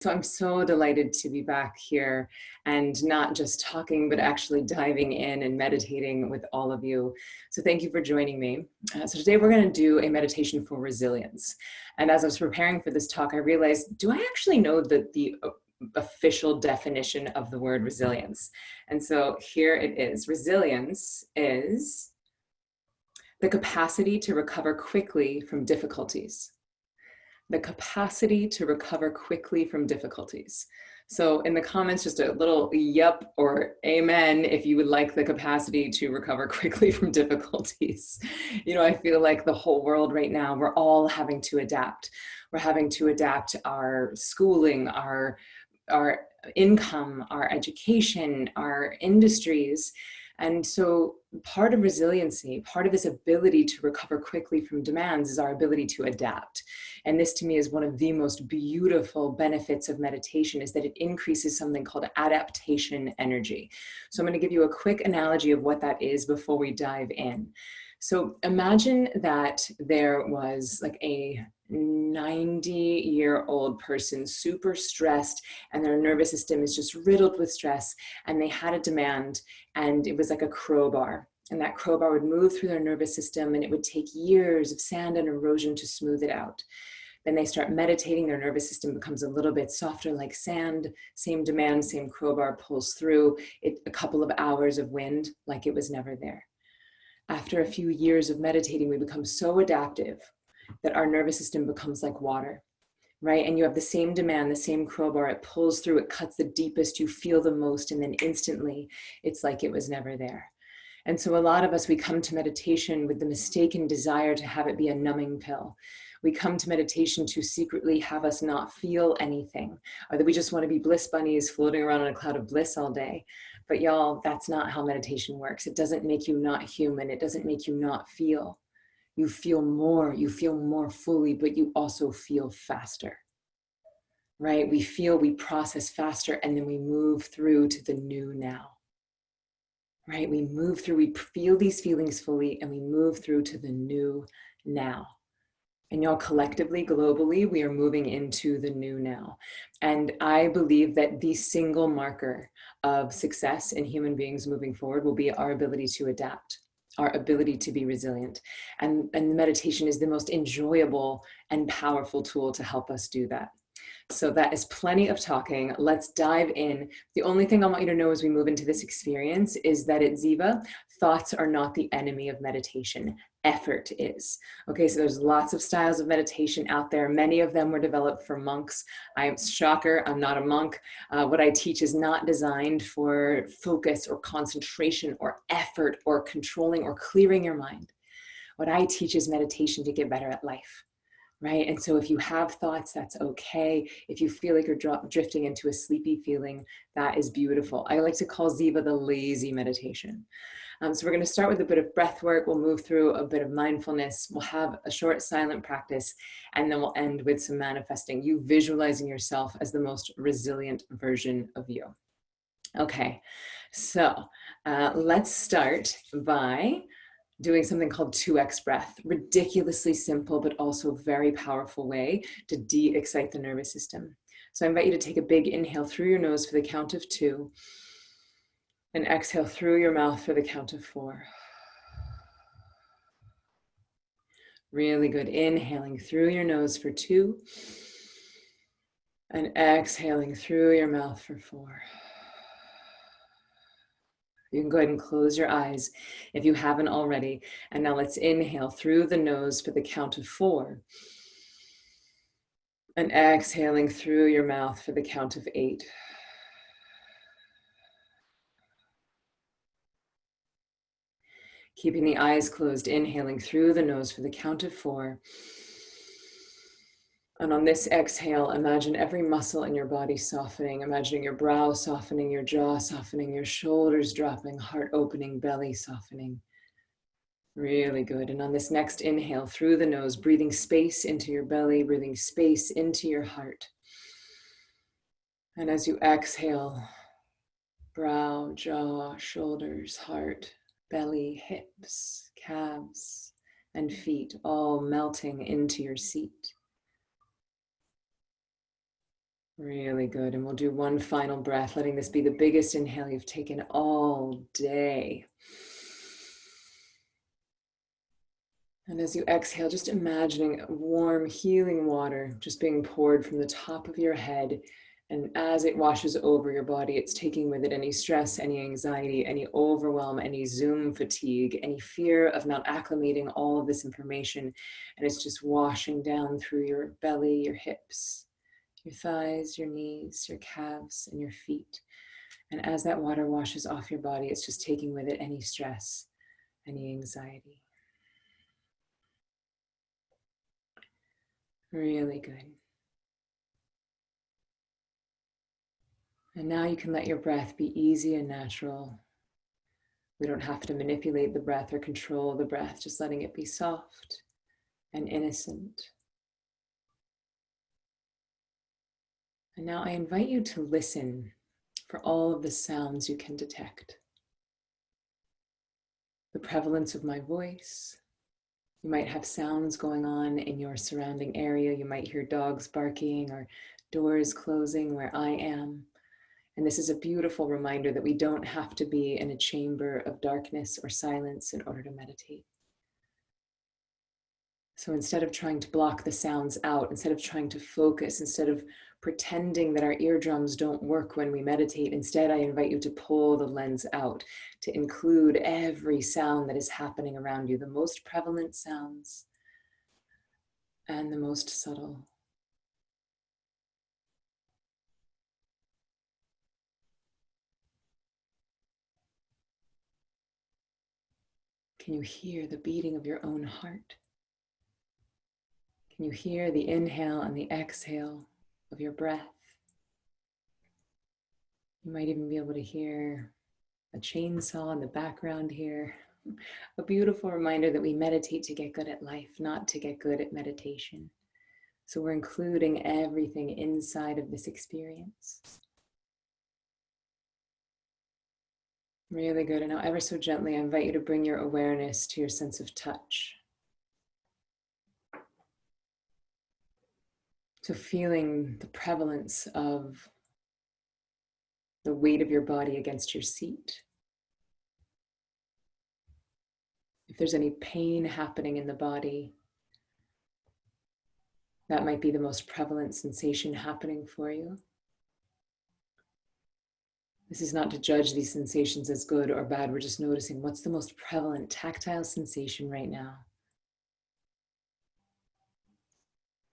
So I'm so delighted to be back here and not just talking, but actually diving in and meditating with all of you. So thank you for joining me. So today we're going to do a meditation for resilience. And as I was preparing for this talk, I realized, do I actually know the official definition of the word resilience? And so here it is. Resilience is the capacity to recover quickly from difficulties. The capacity to recover quickly from difficulties. So in the comments, just a little yep or amen if you would like the capacity to recover quickly from difficulties. You know, I feel like the whole world right now, we're all having to adapt. We're having to adapt our schooling, our income, our education, our industries. And so part of resiliency, part of this ability to recover quickly from demands is our ability to adapt. And this to me is one of the most beautiful benefits of meditation, is that it increases something called adaptation energy. So I'm going to give you a quick analogy of what that is before we dive in. So imagine that there was like a 90-year-old person, super stressed, and their nervous system is just riddled with stress, and they had a demand, and it was like a crowbar, and that crowbar would move through their nervous system, and it would take years of sand and erosion to smooth it out. Then they start meditating, their nervous system becomes a little bit softer like sand, same demand, same crowbar pulls through it, a couple of hours of wind like it was never there. After a few years of meditating, we become so adaptive that our nervous system becomes like water, right? And you have the same demand, the same crowbar, it pulls through, it cuts the deepest, you feel the most, and then instantly it's like it was never there. And so a lot of us, we come to meditation with the mistaken desire to have it be a numbing pill. We come to meditation to secretly have us not feel anything, or that we just want to be bliss bunnies floating around on a cloud of bliss all day. But y'all, that's not how meditation works. It doesn't make you not human. It doesn't make you not feel. You feel more fully, but you also feel faster, right? We feel, we process faster, and then we move through to the new now, right? We move through, we feel these feelings fully, and we move through to the new now. And y'all, collectively, globally, we are moving into the new now. And I believe that the single marker of success in human beings moving forward will be our ability to adapt, our ability to be resilient. And meditation is the most enjoyable and powerful tool to help us do that. So that is plenty of talking. Let's dive in. The only thing I want you to know as we move into this experience is that at Ziva, thoughts are not the enemy of meditation. Effort is. Okay, so there's lots of styles of meditation out there. Many of them were developed for monks. Shocker, I'm not a monk. What I teach is not designed for focus or concentration or effort or controlling or clearing your mind. What I teach is meditation to get better at life. Right? And so if you have thoughts, that's okay. If you feel like you're drifting into a sleepy feeling, that is beautiful. I like to call Ziva the lazy meditation. So we're going to start with a bit of breath work. We'll move through a bit of mindfulness. We'll have a short silent practice, and then we'll end with some manifesting, you visualizing yourself as the most resilient version of you. Okay, so let's start by doing something called 2x breath. Ridiculously simple, but also very powerful way to de-excite the nervous system. So I invite you to take a big inhale through your nose for the count of 2, and exhale through your mouth for the count of 4. Really good. Inhaling through your nose for 2, and exhaling through your mouth for 4. You can go ahead and close your eyes if you haven't already. And now let's inhale through the nose for the count of 4. And exhaling through your mouth for the count of 8. Keeping the eyes closed, inhaling through the nose for the count of 4. And on this exhale, imagine every muscle in your body softening, imagining your brow softening, your jaw softening, your shoulders dropping, heart opening, belly softening. Really good. And on this next inhale through the nose, breathing space into your belly, breathing space into your heart. And as you exhale, brow, jaw, shoulders, heart, belly, hips, calves, and feet all melting into your seat. Really good. And we'll do one final breath, letting this be the biggest inhale you've taken all day. And as you exhale, just imagining warm, healing water just being poured from the top of your head. And as it washes over your body, it's taking with it any stress, any anxiety, any overwhelm, any Zoom fatigue, any fear of not acclimating all of this information. And it's just washing down through your belly, your hips, your thighs, your knees, your calves, and your feet. And as that water washes off your body, it's just taking with it any stress, any anxiety. Really good. And now you can let your breath be easy and natural. We don't have to manipulate the breath or control the breath, just letting it be soft and innocent. And now I invite you to listen for all of the sounds you can detect. The prevalence of my voice. You might have sounds going on in your surrounding area. You might hear dogs barking or doors closing where I am. And this is a beautiful reminder that we don't have to be in a chamber of darkness or silence in order to meditate. So instead of trying to block the sounds out, instead of trying to focus, instead of pretending that our eardrums don't work when we meditate, instead I invite you to pull the lens out, to include every sound that is happening around you, the most prevalent sounds and the most subtle. Can you hear the beating of your own heart? Can you hear the inhale and the exhale of your breath? You might even be able to hear a chainsaw in the background here. A beautiful reminder that we meditate to get good at life, not to get good at meditation. So we're including everything inside of this experience. Really good. And now ever so gently, I invite you to bring your awareness to your sense of touch. So feeling the prevalence of the weight of your body against your seat. If there's any pain happening in the body, that might be the most prevalent sensation happening for you. This is not to judge these sensations as good or bad. We're just noticing what's the most prevalent tactile sensation right now.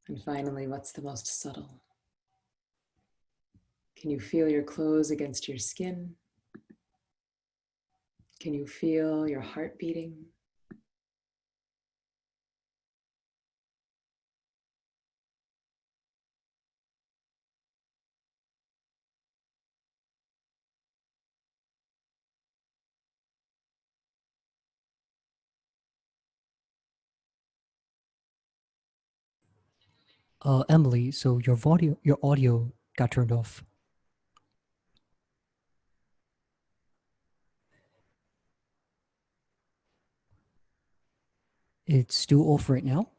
And finally, what's the most subtle? Can you feel your clothes against your skin? Can you feel your heart beating? Emily, so your audio got turned off. It's still off right now.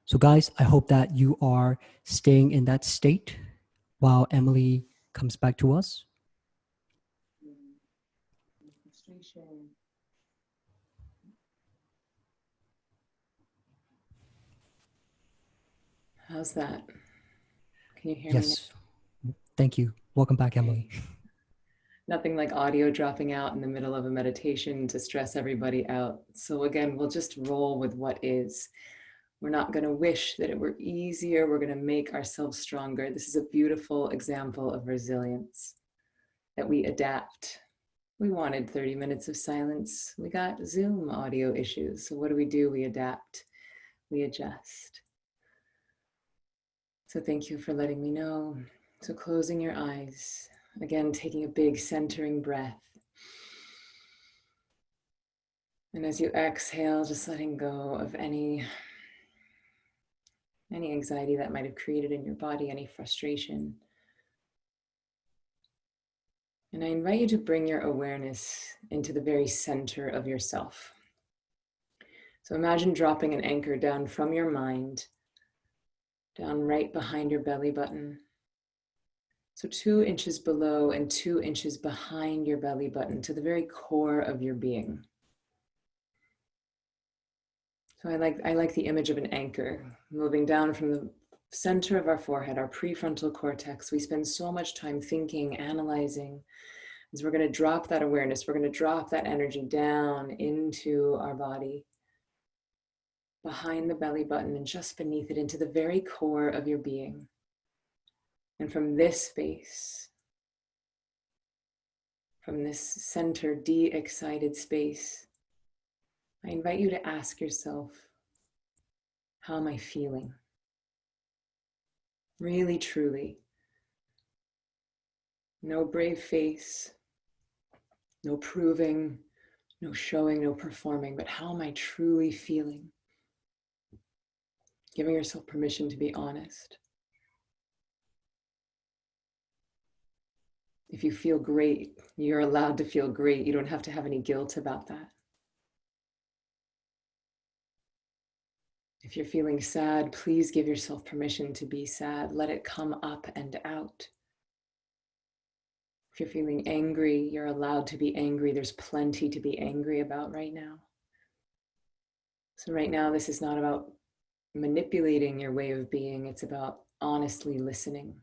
So guys, I hope that you are staying in that state while Emily comes back to us. Frustration. How's that? Can you hear me now? Yes. Thank you. Welcome back, Emily. Nothing like audio dropping out in the middle of a meditation to stress everybody out. So again, we'll just roll with what is. We're not going to wish that it were easier. We're going to make ourselves stronger. This is a beautiful example of resilience, that we adapt. We wanted 30 minutes of silence. We got Zoom audio issues. So what do? We adapt. We adjust. So thank you for letting me know. So closing your eyes. Again, taking a big centering breath. And as you exhale, just letting go of any anxiety that might have created in your body, any frustration. And I invite you to bring your awareness into the very center of yourself. So imagine dropping an anchor down from your mind, down right behind your belly button. So 2 inches below and 2 inches behind your belly button to the very core of your being. So I like the image of an anchor moving down from the center of our forehead, our prefrontal cortex. We spend so much time thinking, analyzing. As we're going to drop that awareness, we're going to drop that energy down into our body, behind the belly button and just beneath it into the very core of your being. And from this space, from this center, de-excited space, I invite you to ask yourself, how am I feeling? Really, truly. No brave face, no proving, no showing, no performing, but how am I truly feeling? Giving yourself permission to be honest. If you feel great, you're allowed to feel great. You don't have to have any guilt about that. If you're feeling sad, please give yourself permission to be sad. Let it come up and out. If you're feeling angry, you're allowed to be angry. There's plenty to be angry about right now. So right now, this is not about manipulating your way of being. It's about honestly listening,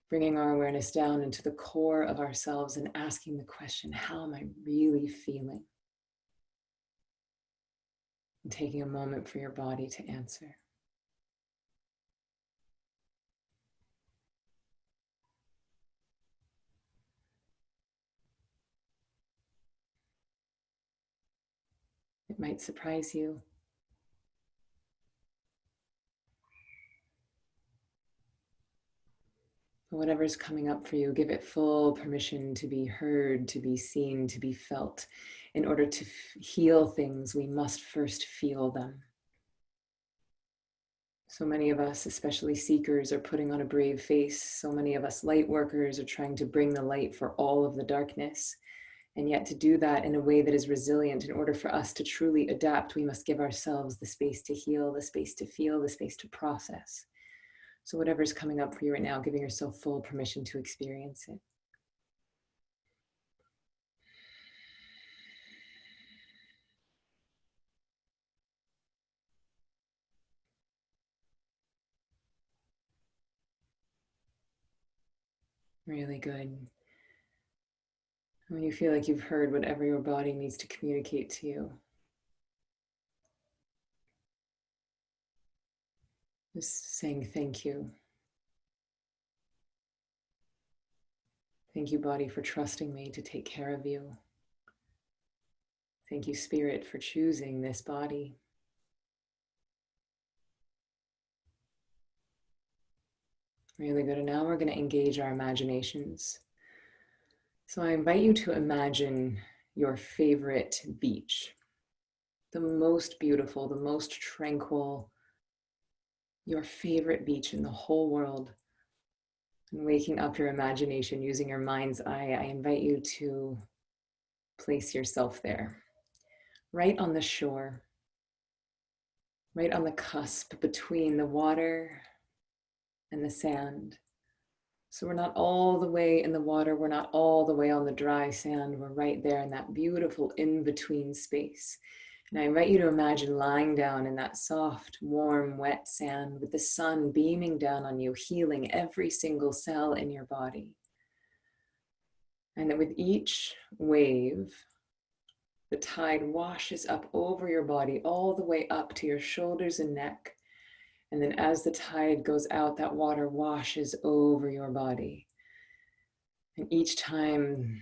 bringing our awareness down into the core of ourselves and asking the question, how am I really feeling? And taking a moment for your body to answer. It might surprise you. Whatever's coming up for you, give it full permission to be heard, to be seen, to be felt. In order to heal things, we must first feel them. So many of us, especially seekers, are putting on a brave face. So many of us light workers are trying to bring the light for all of the darkness. And yet to do that in a way that is resilient, in order for us to truly adapt, we must give ourselves the space to heal, the space to feel, the space to process. So whatever's coming up for you right now, giving yourself full permission to experience it. Really good. When you feel like you've heard whatever your body needs to communicate to you, just saying thank you. Thank you, body, for trusting me to take care of you. Thank you, spirit, for choosing this body. Really good. And now we're going to engage our imaginations. So I invite you to imagine your favorite beach, the most beautiful, the most tranquil, your favorite beach in the whole world. And waking up your imagination using your mind's eye, I invite you to place yourself there, right on the shore, right on the cusp between the water and the sand. So we're not all the way in the water, we're not all the way on the dry sand, we're right there in that beautiful in-between space. And I invite you to imagine lying down in that soft, warm, wet sand with the sun beaming down on you, healing every single cell in your body. And that with each wave, the tide washes up over your body all the way up to your shoulders and neck. And then as the tide goes out, that water washes over your body. And each time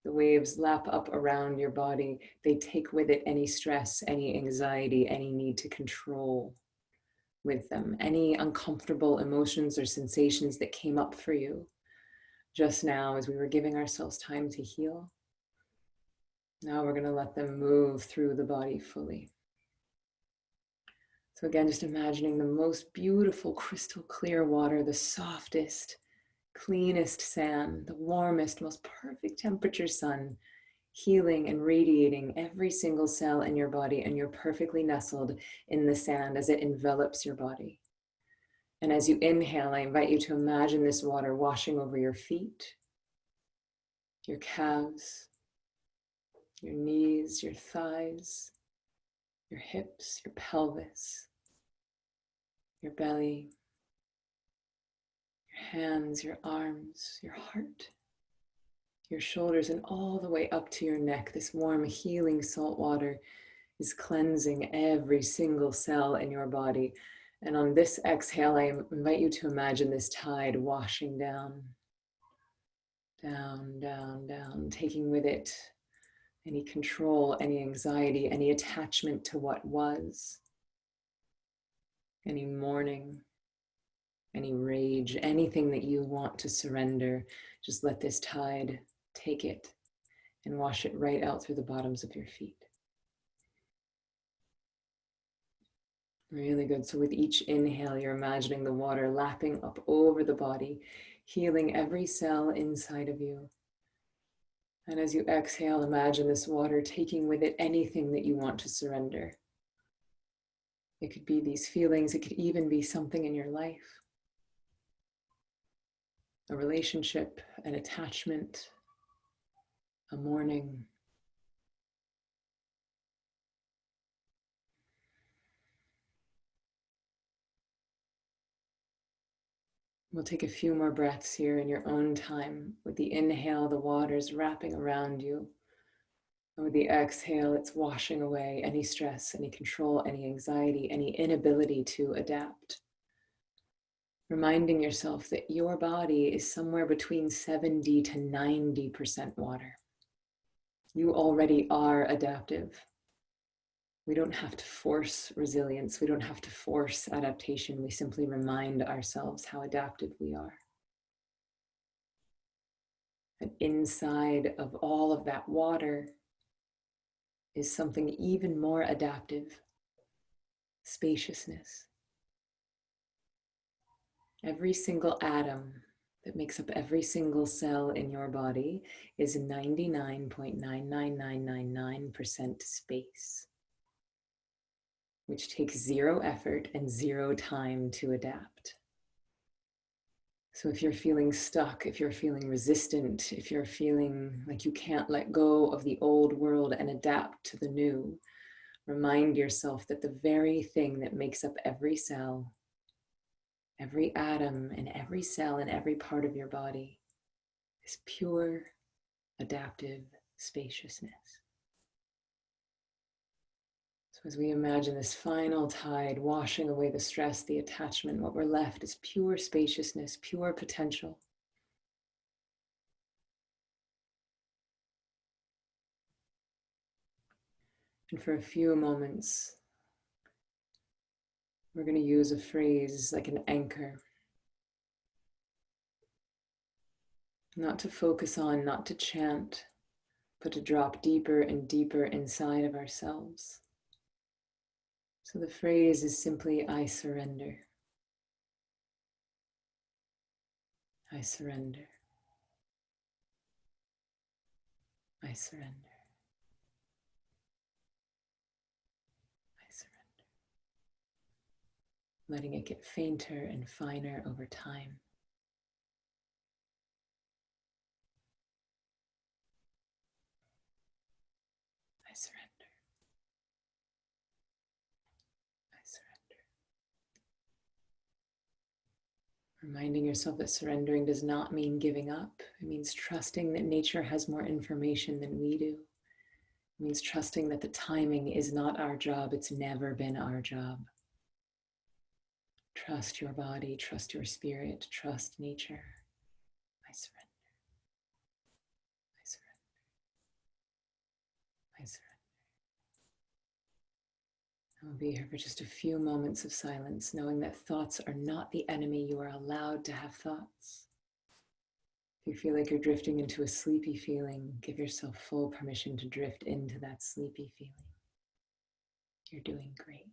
the waves lap up around your body, they take with it any stress, any anxiety, any need to control with them, any uncomfortable emotions or sensations that came up for you just now as we were giving ourselves time to heal. Now we're going to let them move through the body fully. So again, just imagining the most beautiful, crystal clear water, the softest, cleanest sand, the warmest, most perfect temperature sun, healing and radiating every single cell in your body, and you're perfectly nestled in the sand as it envelops your body. And as you inhale, I invite you to imagine this water washing over your feet, your calves, your knees, your thighs, your hips, your pelvis, your belly, your hands, your arms, your heart, your shoulders, and all the way up to your neck. This warm, healing salt water is cleansing every single cell in your body. And on this exhale, I invite you to imagine this tide washing down, down, down, down, taking with it any control, any anxiety, any attachment to what was, any mourning, any rage, anything that you want to surrender. Just let this tide take it and wash it right out through the bottoms of your feet. Really good. So with each inhale, you're imagining the water lapping up over the body, healing every cell inside of you. And as you exhale, imagine this water taking with it anything that you want to surrender. It could be these feelings. It could even be something in your life, a relationship, an attachment, a mourning. We'll take a few more breaths here in your own time. With the inhale, the water's wrapping around you. And with the exhale, it's washing away any stress, any control, any anxiety, any inability to adapt. Reminding yourself that your body is somewhere between 70 to 90% water. You already are adaptive. We don't have to force resilience. We don't have to force adaptation. We simply remind ourselves how adaptive we are. And inside of all of that water is something even more adaptive: spaciousness. Every single atom that makes up every single cell in your body is 99.99999% space, which takes zero effort and zero time to adapt. So if you're feeling stuck, if you're feeling resistant, if you're feeling like you can't let go of the old world and adapt to the new, remind yourself that the very thing that makes up every cell, every atom and every cell and every part of your body is pure, adaptive spaciousness. So as we imagine this final tide washing away the stress, the attachment, what we're left is pure spaciousness, pure potential. And for a few moments, we're going to use a phrase like an anchor. Not to focus on, not to chant, but to drop deeper and deeper inside of ourselves. So the phrase is simply, I surrender. I surrender. I surrender. I surrender. Letting it get fainter and finer over time. I surrender. I surrender. Reminding yourself that surrendering does not mean giving up. It means trusting that nature has more information than we do. It means trusting that the timing is not our job. It's never been our job. Trust your body, trust your spirit, trust nature. I surrender. I surrender. I surrender. I'll be here for just a few moments of silence, knowing that thoughts are not the enemy. You are allowed to have thoughts. If you feel like you're drifting into a sleepy feeling, give yourself full permission to drift into that sleepy feeling. You're doing great.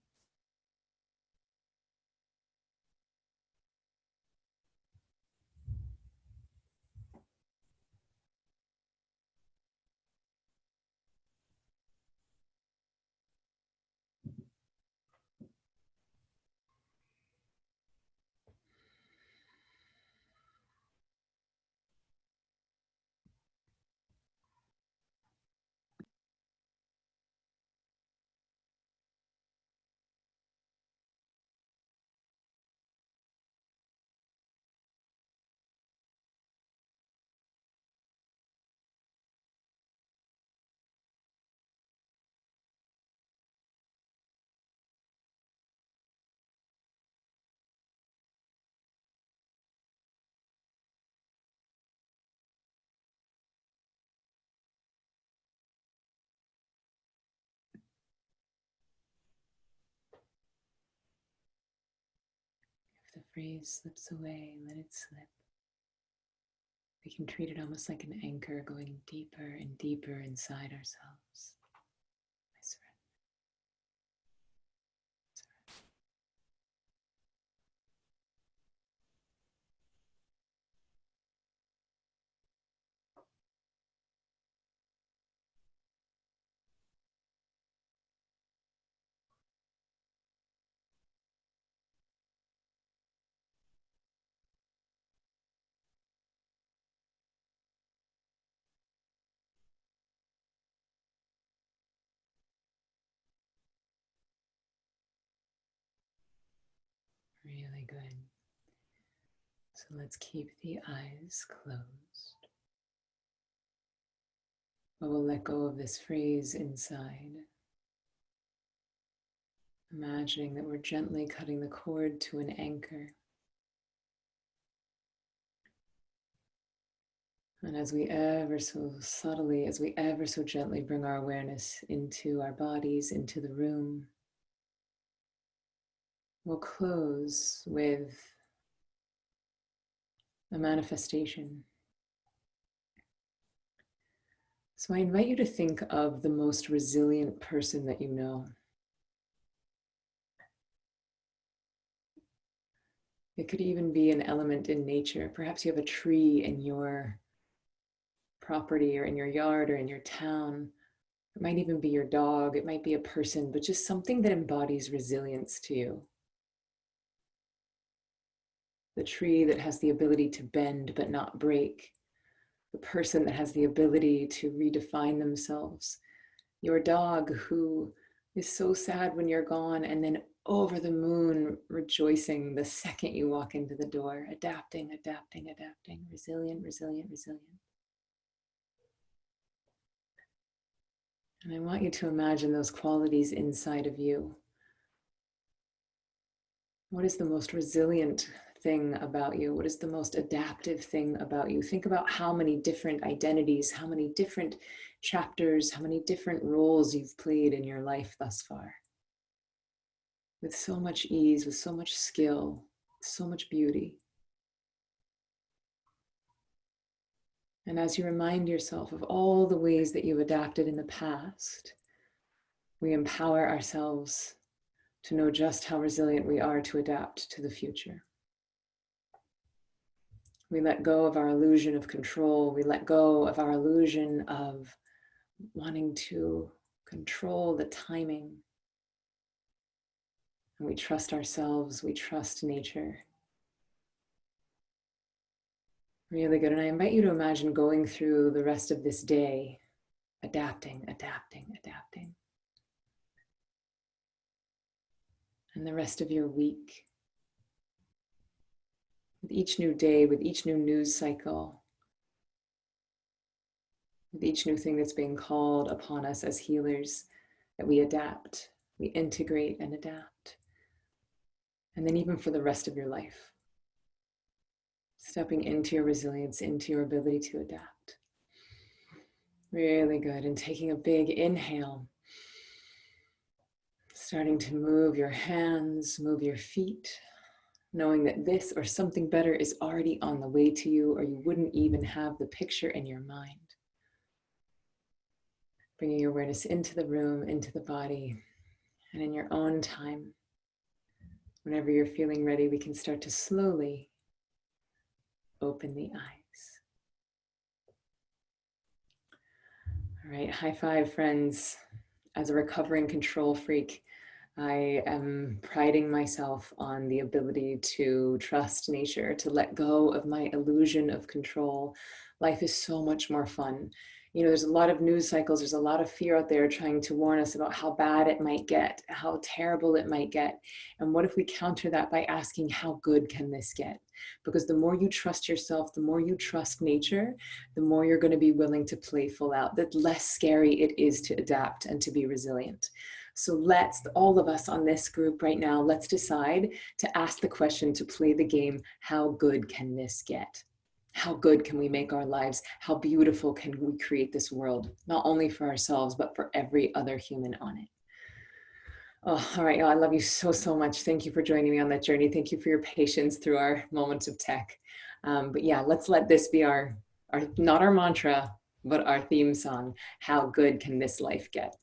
phrase slips away, let it slip. We can treat it almost like an anchor going deeper and deeper inside ourselves. I surrender. Really good. So let's keep the eyes closed. But we'll let go of this phrase inside. Imagining that we're gently cutting the cord to an anchor. And as we ever so subtly, as we ever so gently bring our awareness into our bodies, into the room, we'll close with a manifestation. So I invite you to think of the most resilient person that you know. It could even be an element in nature. Perhaps you have a tree in your property or in your yard or in your town. It might even be your dog. It might be a person, but just something that embodies resilience to you. The tree that has the ability to bend but not break. The person that has the ability to redefine themselves. Your dog who is so sad when you're gone and then over the moon rejoicing the second you walk into the door. Adapting, adapting, adapting. Resilient, resilient, resilient. And I want you to imagine those qualities inside of you. What is the most resilient thing about you? What is the most adaptive thing about you? Think about how many different identities, how many different chapters, how many different roles you've played in your life thus far. With so much ease, with so much skill, so much beauty. And as you remind yourself of all the ways that you've adapted in the past, we empower ourselves to know just how resilient we are to adapt to the future. We let go of our illusion of control. We let go of our illusion of wanting to control the timing. And we trust ourselves, we trust nature. Really good. And I invite you to imagine going through the rest of this day, adapting, adapting, adapting. And the rest of your week. With each new day, with each new news cycle, with each new thing that's being called upon us as healers, that we adapt, we integrate and adapt. And then even for the rest of your life, stepping into your resilience, into your ability to adapt. Really good. And taking a big inhale, starting to move your hands, move your feet, knowing that this or something better is already on the way to you, or you wouldn't even have the picture in your mind. Bringing your awareness into the room, into the body, and in your own time, whenever you're feeling ready, we can start to slowly open the eyes. All right, high five, friends. As a recovering control freak, I am priding myself on the ability to trust nature, to let go of my illusion of control. Life is so much more fun. You know, there's a lot of news cycles, there's a lot of fear out there trying to warn us about how bad it might get, how terrible it might get. And what if we counter that by asking, how good can this get? Because the more you trust yourself, the more you trust nature, the more you're going to be willing to play full out, the less scary it is to adapt and to be resilient. So let's, all of us on this group right now, let's decide to ask the question, to play the game, how good can this get? How good can we make our lives? How beautiful can we create this world? Not only for ourselves, but for every other human on it. Oh, all right, y'all. I love you so, so much. Thank you for joining me on that journey. Thank you for your patience through our moments of tech. But yeah, let's let this be our not our mantra, but our theme song. How good can this life get?